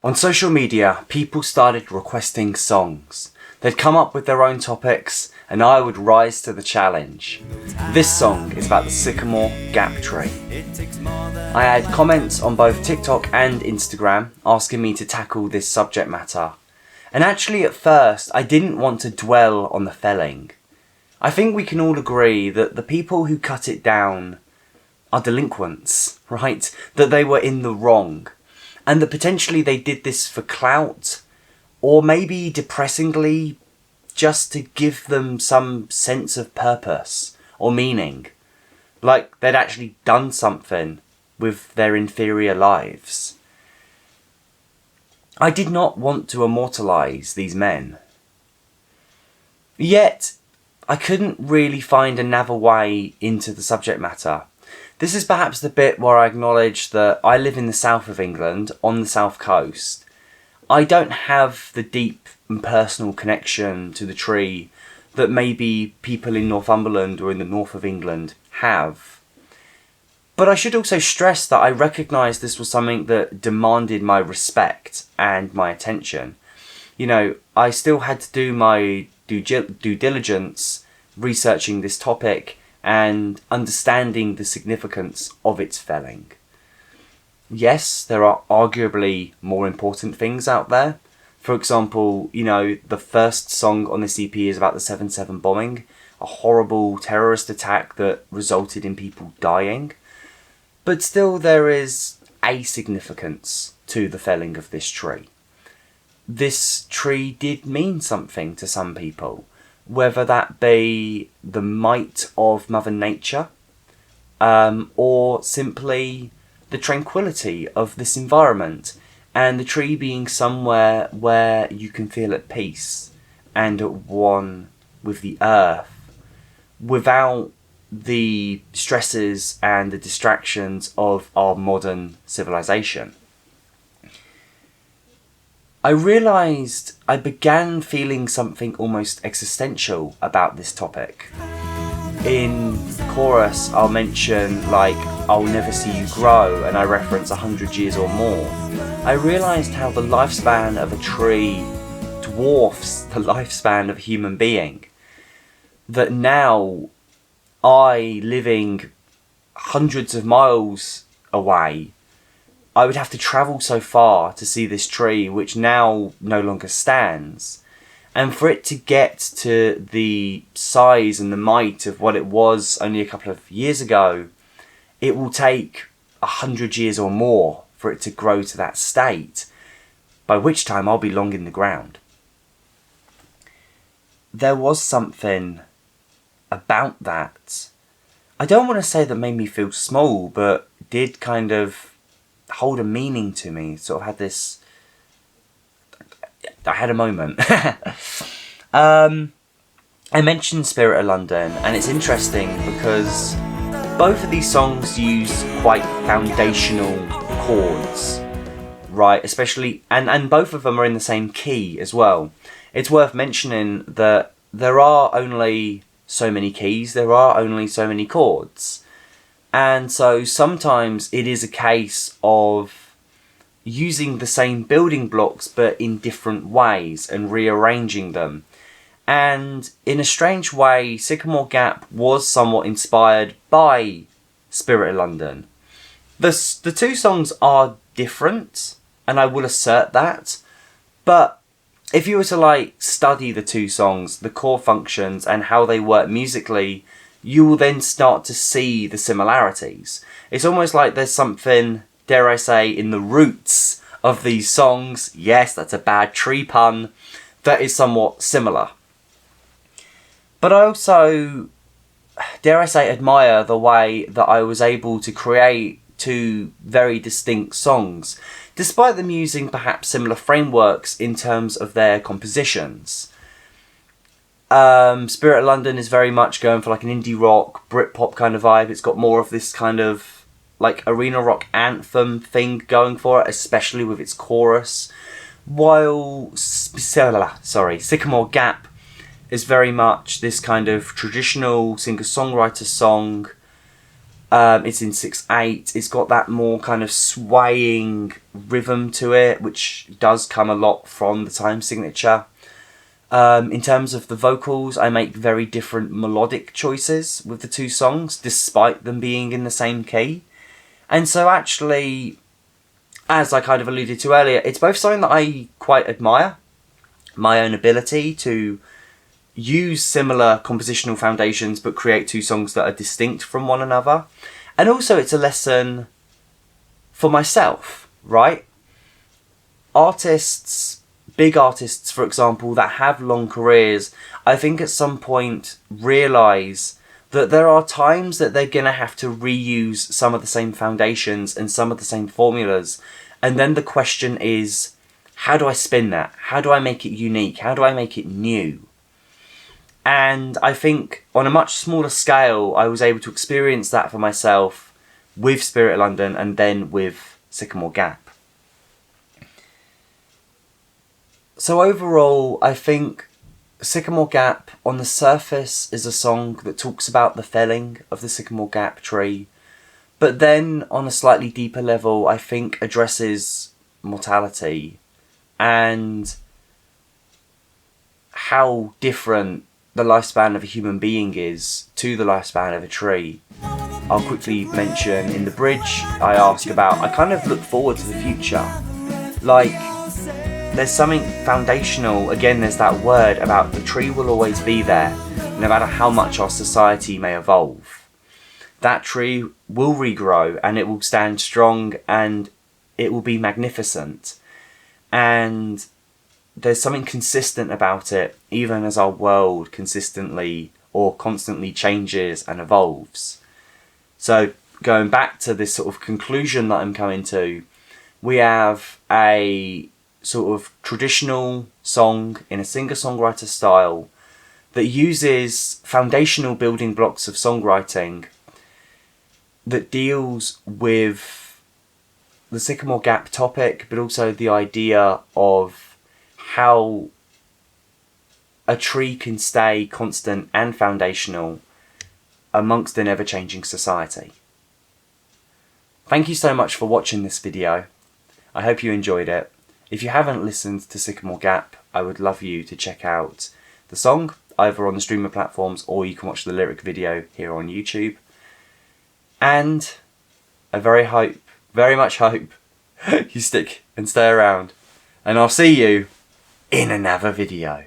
On social media, people started requesting songs. They'd come up with their own topics, and I would rise to the challenge. This song is about the Sycamore Gap Tree. I had comments on both TikTok and Instagram asking me to tackle this subject matter. And actually at first, I didn't want to dwell on the felling. I think we can all agree that the people who cut it down are delinquents, right? That they were in the wrong. And that potentially they did this for clout, or maybe depressingly, just to give them some sense of purpose or meaning. Like they'd actually done something with their inferior lives. I did not want to immortalise these men. Yet, I couldn't really find another way into the subject matter. This is perhaps the bit where I acknowledge that I live in the south of England, on the south coast. I don't have the deep and personal connection to the tree that maybe people in Northumberland or in the north of England have. But I should also stress that I recognise this was something that demanded my respect and my attention. You know, I still had to do my due diligence researching this topic and understanding the significance of its felling. Yes, there are arguably more important things out there. For example, you know, the first song on this EP is about the 7/7 bombing, a horrible terrorist attack that resulted in people dying. But still there is a significance to the felling of this tree. This tree did mean something to some people, whether that be the might of Mother Nature, or simply the tranquility of this environment, and the tree being somewhere where you can feel at peace and at one with the earth, without the stresses and the distractions of our modern civilization. I realised I began feeling something almost existential about this topic. In chorus, I'll mention like, "I'll never see you grow," and I reference 100 years or more. I realised how the lifespan of a tree dwarfs the lifespan of a human being. That now, I, living hundreds of miles away, I would have to travel so far to see this tree, which now no longer stands. And for it to get to the size and the might of what it was only a couple of years ago, it will take 100 years or more for it to grow to that state, by which time I'll be long in the ground. There was something about that, I don't want to say that made me feel small, but did kind of hold a meaning to me. Sort of had this, I had a moment. I mentioned Spirit of London, and it's interesting because both of these songs use quite foundational chords, right? Especially, and both of them are in the same key as well. It's worth mentioning that there are only so many keys, there are only so many chords. And so sometimes it is a case of using the same building blocks but in different ways and rearranging them. And in a strange way, Sycamore Gap was somewhat inspired by Spirit of London. The two songs are different, and I will assert that, but if you were to study the two songs, the core functions and how they work musically, you will then start to see the similarities. It's almost like there's something, dare I say, in the roots of these songs, yes, that's a bad tree pun, that is somewhat similar. But I also, dare I say, admire the way that I was able to create two very distinct songs, despite them using perhaps similar frameworks in terms of their compositions. Spirit of London is very much going for like an indie rock, Britpop kind of vibe. It's got more of this kind of like arena rock anthem thing going for it, especially with its chorus. While Sycamore Gap is very much this kind of traditional singer-songwriter song It's in 6/8. It's got that more kind of swaying rhythm to it, which does come a lot from the time signature. In terms of the vocals, I make very different melodic choices with the two songs, despite them being in the same key. And so actually, as I kind of alluded to earlier, it's both something that I quite admire, my own ability to use similar compositional foundations but create two songs that are distinct from one another. And also it's a lesson for myself, right? Artists, big artists, for example, that have long careers, I think at some point realise that there are times that they're going to have to reuse some of the same foundations and some of the same formulas. And then the question is, how do I spin that? How do I make it unique? How do I make it new? And I think on a much smaller scale, I was able to experience that for myself with Spirit of London and then with Sycamore Gap. So overall, I think Sycamore Gap on the surface is a song that talks about the felling of the Sycamore Gap tree, but then on a slightly deeper level, I think addresses mortality and how different the lifespan of a human being is to the lifespan of a tree. I'll quickly mention in the bridge, I kind of look forward to the future. Like, there's something foundational, again there's that word about the tree will always be there, no matter how much our society may evolve. That tree will regrow and it will stand strong and it will be magnificent. And there's something consistent about it, even as our world consistently or constantly changes and evolves. So going back to this sort of conclusion that I'm coming to, we have a sort of traditional song in a singer-songwriter style that uses foundational building blocks of songwriting that deals with the Sycamore Gap topic, but also the idea of how a tree can stay constant and foundational amongst an ever-changing society. Thank you so much for watching this video. I hope you enjoyed it. If you haven't listened to Sycamore Gap, I would love you to check out the song, either on the streamer platforms or you can watch the lyric video here on YouTube. And I very much hope you stick and stay around. And I'll see you in another video.